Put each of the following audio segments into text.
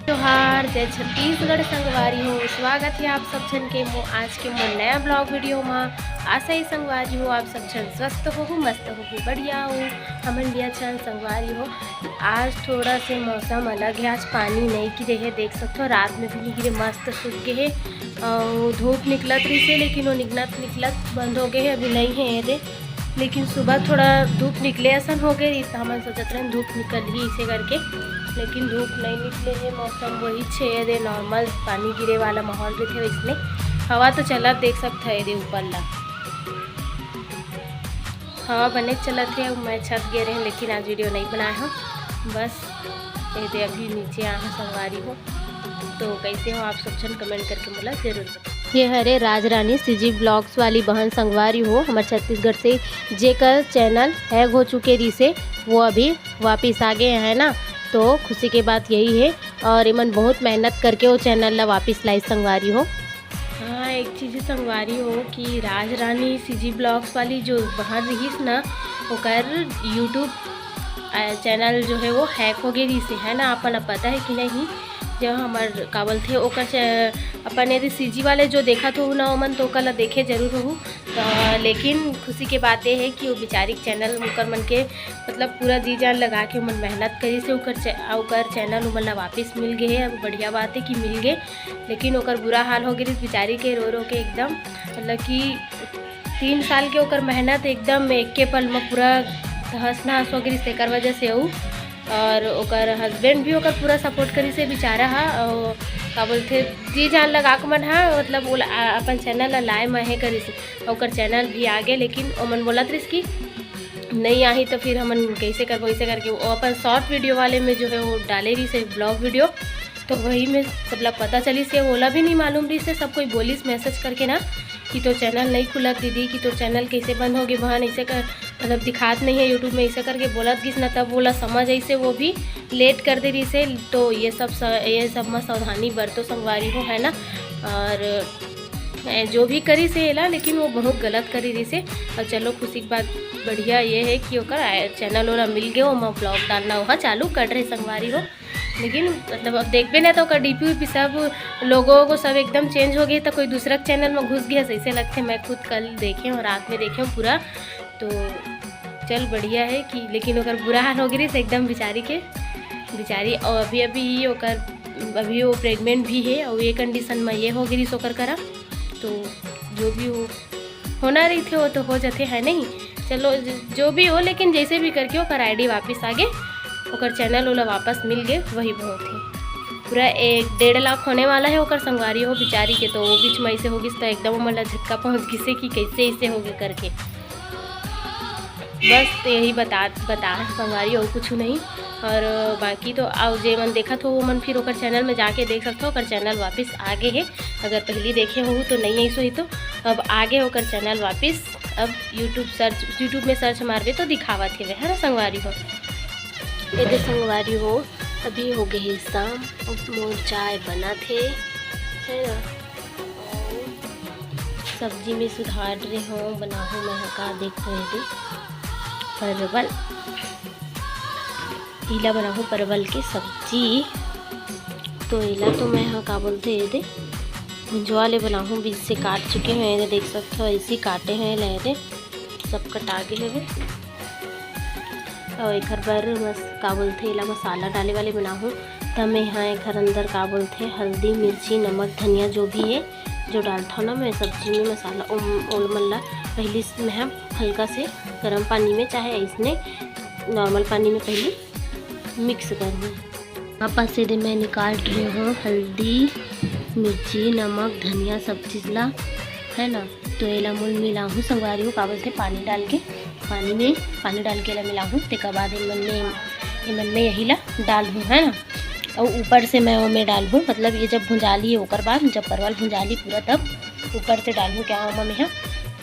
जोहार जय छत्तीसगढ़ संगवारी हो। स्वागत है आप सब जन के आज के मोर नया ब्लॉग वीडियो में। आशा ही संगवारी हो आप सब जन स्वस्थ हो मस्त हो बढ़िया हो हमन भी अच्छा संगवारी हो। आज थोड़ा से मौसम अलग है, आज पानी नहीं गिरे है, देख सकते हो रात में भी नहीं गिरे, मस्त सूख गए है। धूप निकलत रही से लेकिन वो निकलत बंद हो गए है, अभी नहीं है ये। लेकिन सुबह थोड़ा धूप निकले ऐसा हो गए तो हम सोचत रहे धूप निकल ही इसे करके, लेकिन धूप नहीं निकले है। मौसम वही छे दे नॉर्मल पानी गिरे वाला माहौल भी थे, इसलिए हवा तो चलत देख सकते है दे ऊपर ला हवा बने चलत है। मैं छत गिरे हैं लेकिन आज वीडियो नहीं बनाया हूँ, बस ये दे अभी नीचे आ संगवारी हो। तो कैसे हो आप सब जन कमेंट करके बोला जरूर बताओ। ये हरे राजरानी सीजी ब्लॉग्स वाली बहन संगवारी हो हमारे छत्तीसगढ़ से, जेकर चैनल हैग हो चुके रही से वो अभी वापिस आ गए हैं ना, तो खुशी की बात यही है। और इमन बहुत मेहनत करके वो चैनल ला वापिस लाई संगवारी हो। हाँ एक चीज़ संगवारी हो कि राजरानी सीजी ब्लॉग्स वाली जो बहन रहीस ना, ओकर यूट्यूब चैनल जो है वो हैक हो गई से है ना। अपन अब पता है कि नहीं, जब हमार काबल थे ओकर अपन यदि सीजी वाले जो देखा तो ना ओमन तो कल देखे जरूर हो। लेकिन खुशी के बात ये है कि वो बेचारी चैनल उकर मन के मतलब पूरा जी जान लगा के उमन मेहनत करी से ओकर चैनल उमन ला वापस मिल गए है। अब बढ़िया बात है कि मिल गए, लेकिन ओकर बुरा हाल हो गई बेचारी के रो के एकदम, मतलब कि 3 साल के ओकर मेहनत एकदम एक के पल में पूरा तहस नहस हो गई तेकर वजह से हो। और ओकर हस्बैंड भी ओकर पूरा सपोर्ट करी से बेचारा हा, और का बोलते जी जान लगा के मन हा, मतलब वो अपन चैनल लाए महे करी से ओकर चैनल भी आ गए। लेकिन ओमन बोलत रही कि नहीं आई तो फिर हमन कैसे करबो, ऐसे करके वो अपन शॉर्ट वीडियो वाले में जो है वो डाले रही से ब्लॉग वीडियो, तो वही में मतलब पता चली से ओला भी नहीं मालूम रही से। सब कोई बोलिस मैसेज करके ना कि तो चैनल नहीं खुलत दीदी, कि तो चैनल कैसे बंद होगी बहन, ऐसे कर मतलब दिखात नहीं है यूट्यूब में, ऐसे करके बोलत गिस ना। तब बोला समझ ऐसे वो भी लेट कर दे रही से। तो ये सब में सावधानी बरतो संगवारी हो है ना। और जो भी करी से एला, लेकिन वो बहुत गलत करी रही से। और चलो खुशी की बात बढ़िया ये है कि ओकर चैनल वाला मिल गए, वो ब्लॉग डालना वहाँ चालू कर रहे संगवारी हो। लेकिन मतलब अब देख भी ना तो डीपी वीपी सब लोगों को सब एकदम चेंज हो गए, तो कोई दूसरा चैनल में घुस गया ऐसे लगते। मैं खुद कल देखे और रात में देखे हूँ पूरा, तो चल बढ़िया है कि, लेकिन ओकर बुरा हाल हो गई एकदम बेचारी। और अभी अभी वो प्रेग्नेंट भी है, और ये कंडीशन में ये हो गई ओकर करा। तो जो भी हो होना रही थे वो तो हो जाते है नहीं, चलो जो भी हो, लेकिन जैसे भी करके ओकर आईडी वापस आ गए, ओकर चैनल वाला वापस मिल गए, वही बहुत है। पूरा 1-1.5 लाख होने वाला है ओकर संगवारी हो बेचारी के। तो वो बीच में ऐसे होगी तो एकदम मतलब झटका पहुँच गई कि कैसे ऐसे हो गए करके। बस यही बता संगवारी और कुछ नहीं। और बाकी तो आओ जे मन देखा तो वो मन फिर ओकर चैनल में जाके देख सकते हो, ओकर चैनल वापस आगे है। अगर पहले देखे हो तो नहीं ऐसा ही, तो अब आगे होकर चैनल वापस अब यूट्यूब में सर्च मारबे तो दिखावत है ना संगवारी हो। ये संगवारी हो अभी हो गए है शाम, मोर चाय बना थे है ना। सब्जी में सुधार रहे हो बनाओ मैं का देख रहे थे परवल, इला बनाऊँ परवल की सब्जी। तो इला तो मैं हाँ का बोलते ये दे भुंजवा ले बनाऊँ, बीच से काट चुके हैं ये देख सकते हो, ऐसे काटे हैं ले सब कटा गए हैं। और एक बार का बोलते इला मसाला डाले वाले बनाऊँ, तब मैं यहाँ एक अंदर का बोलते हल्दी मिर्ची नमक धनिया जो भी है जो डालता हूँ ना मैं सब्जी में मसाला ओल मल्ला पहले मैं हम हल्का से गर्म पानी में चाहे इसने नॉर्मल पानी में पहले मिक्स कर दूँ। वापस से दे मैं निकाल रही हूँ हल्दी मिर्ची नमक धनिया सब चीज़ ला है ना। तो एला मूल मिलाऊँ संगवारी हूँ काबल से पानी डाल के ला मिलाऊँ, तेका बाद इमन में यही ला डाल दूँ है ना। और ऊपर से मैं वो में डालूँ, मतलब ये जब भुंजा ली ओकर बाद जब परवल भुंजा ली पूरा तब ऊपर से डालूँ क्या हो मैं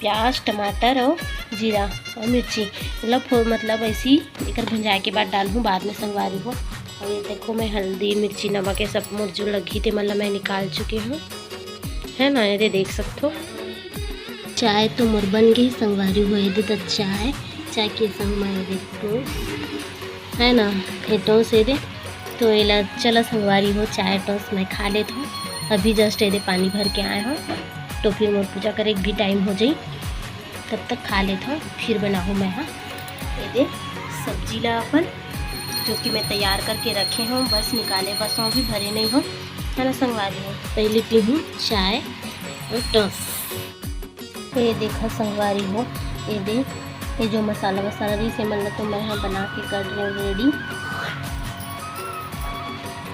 प्याज टमाटर और जीरा और मिर्ची, मतलब ऐसी एक भुंजाए के बाद डालूँ बाद में संगवारी हो। और ये देखो मैं हल्दी मिर्ची नमक ये सब मुर्जू लगी थी मतलब मैं निकाल चुकी हूँ है ना। ये देख सकते हो चाय तो मोर बन गई संगवारी हुए तो चाय के संग में देखो है ना खेतों से दे तो एला चला संगवारी हो चाय टोस्ट मैं खा लेता हूँ। अभी जस्ट ये पानी भर के आए हो तो फिर मोर पूजा करे भी टाइम हो जाई, तब तक खा लेता हूँ फिर बनाऊँ मैं। हाँ ये सब्जी ला अपन जो कि मैं तैयार करके रखे हूँ, बस निकाले बस हूँ, भी भरे नहीं हो है ना संगवारी हो। पहले पी हूँ चाय और टोस्ट। ये देखा संगवारी हो, ये जो मसाला रही से मतलब तो मैं यहाँ बना के कर रही हूँ रेडी।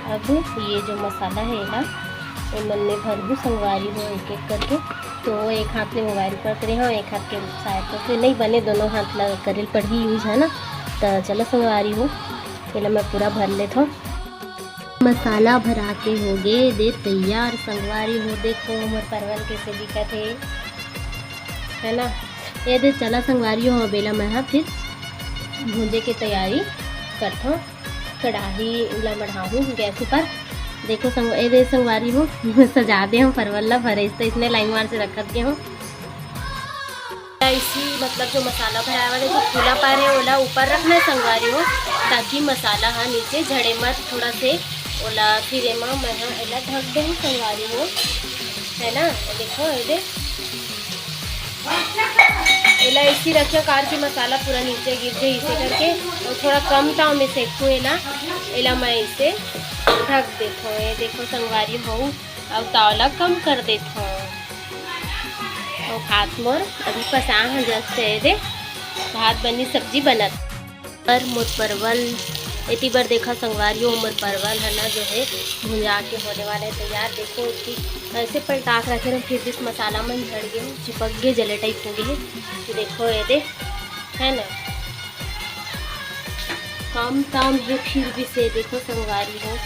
अब ये जो मसाला है ना ये मन में भर दूँ संगवारी हो एक एक करके। तो एक हाथ में मोबाइल पकड़े हो, एक हाथ के शायद तो फिर नहीं बने, दोनों हाथ लगा करे पड़ी यूज है ना। तो चलो संगवारी हो पहले मैं पूरा भर लेता हूँ। मसाला भरा के हो गए दे तैयार संगवारी हो। देखो मोर परवल कैसे दिखत है ना। ये दे चला संगवारी हो बेला मैं फिर भूंजे की तैयारी करता हूँ। कढ़ाई ला बढ़ाऊँ गैस पर। देखो ये संगवारी हो सजा दे हम परवल ला भरे तो इसने लाइन मार से रख के हूँ। इसी मतलब जो मसाला भराया वाला जो खुला पार है ओला ऊपर रखना है संगवारी हो, ताकि मसाला हाँ नीचे झड़े मत थोड़ा से ओला। फिर एमा मैं एला ढक दे संगवारी हो है ना। देखो ये एला इसी रखे कार की मसाला पूरा नीचे गिर जाए इसे करके, और थोड़ा कम ताव में सेकूँ एला मैं इसे ढक देता हूँ। ये देखो संगवारी हो अब तावला कम कर देता हूँ और भात मोर अभी पसा है जस्ट दे भात बनी सब्जी बनत पर मोर परवल इतनी बार देखा संगवारी हो। मोर परवल है ना जो है भुंजा के होने वाला है तैयार। देखो इसकी ऐसे पलटा के रखे फिर जिस मसाला में झड़ गए चिपक गए जले टाइप हो गए। तो देखो ये दे है ना कम ताम है फिर भी से देखो संगवारी हो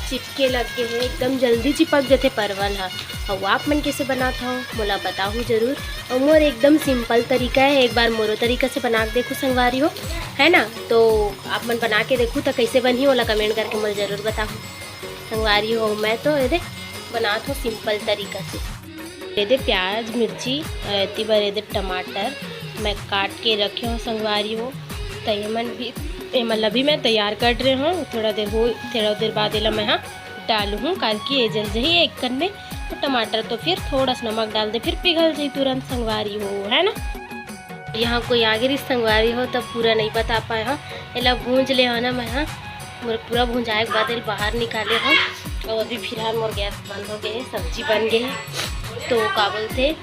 चिपके लग गए हैं, एकदम जल्दी चिपक जाते परवल। हाँ और आप मन कैसे बनाता हो मोला बताऊँ जरूर। और मोर एकदम सिंपल तरीका है, एक बार मोरो तरीका से बना के देखो संगवारी हो है ना। तो आप मन बना के देखूँ तो कैसे बनी ओला कमेंट करके मोला ज़रूर बताऊँ संगवारी हो। मैं तो ये बनात हूँ सिंपल तरीका से। ये प्याज मिर्ची इतनी बार ये टमाटर मैं काट के रखे हूँ संगवारी हो। तयमन भी मतलब अभी मैं तैयार कर रही हूँ, थोड़ा देर बाद इला मैं हाँ डालू हूँ कार की ये जल जाए एक करने। तो टमाटर तो फिर थोड़ा सा नमक डाल दे फिर पिघल जाए तुरंत संगवारी हो है ना। यहाँ कोई आगे रही संगवारी हो तब पूरा नहीं बता पाए। हाँ इला भूंज ले हो ना मैं हाँ पूरा भूंजाए के बाद बाहर निकाले हूँ। और अभी फिलहाल मोर गैस बंद हो गए, सब्जी बन गई है। तो का बोलते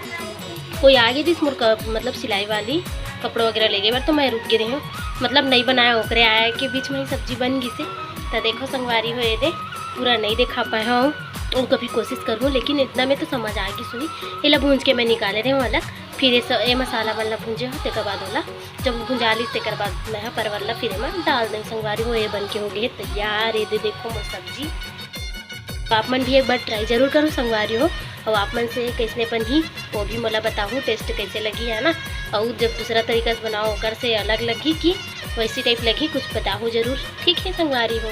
कोई आगे थी मोर मतलब सिलाई वाली कपड़ों वगैरह ले गए बार तो मैं रुक गई रही हूँ, मतलब नहीं बनाया ओकरे आया के बीच में ही सब्जी बन गई से। तो देखो संगवारी हो ये दे पूरा नहीं दिखा पाया हूँ और कभी कोशिश करूँ, लेकिन इतना में तो समझ आ गई सुनी। इला भूंज के मैं निकाले रही हूँ अलग। फिर ये मसाला वाला भूंजे हो तेकर बाद वाला जब भूंजा ली तेकर बाद मैं परवल ला फिर मैं डाल दें संगवारी हो। ये बन के हो गए तैयार। ये दे देखो मोर सब्जी। तो आप मन भी एक बार ट्राई जरूर करो संगवारी हो। और आप मन से कैसने बनी वो भी मोला बताऊँ टेस्ट कैसे लगी है ना। और जब दूसरा तरीका से बनाओ कर से अलग लगी कि वैसी टाइप लगी कुछ बताओ जरूर। ठीक है संगवारी हो।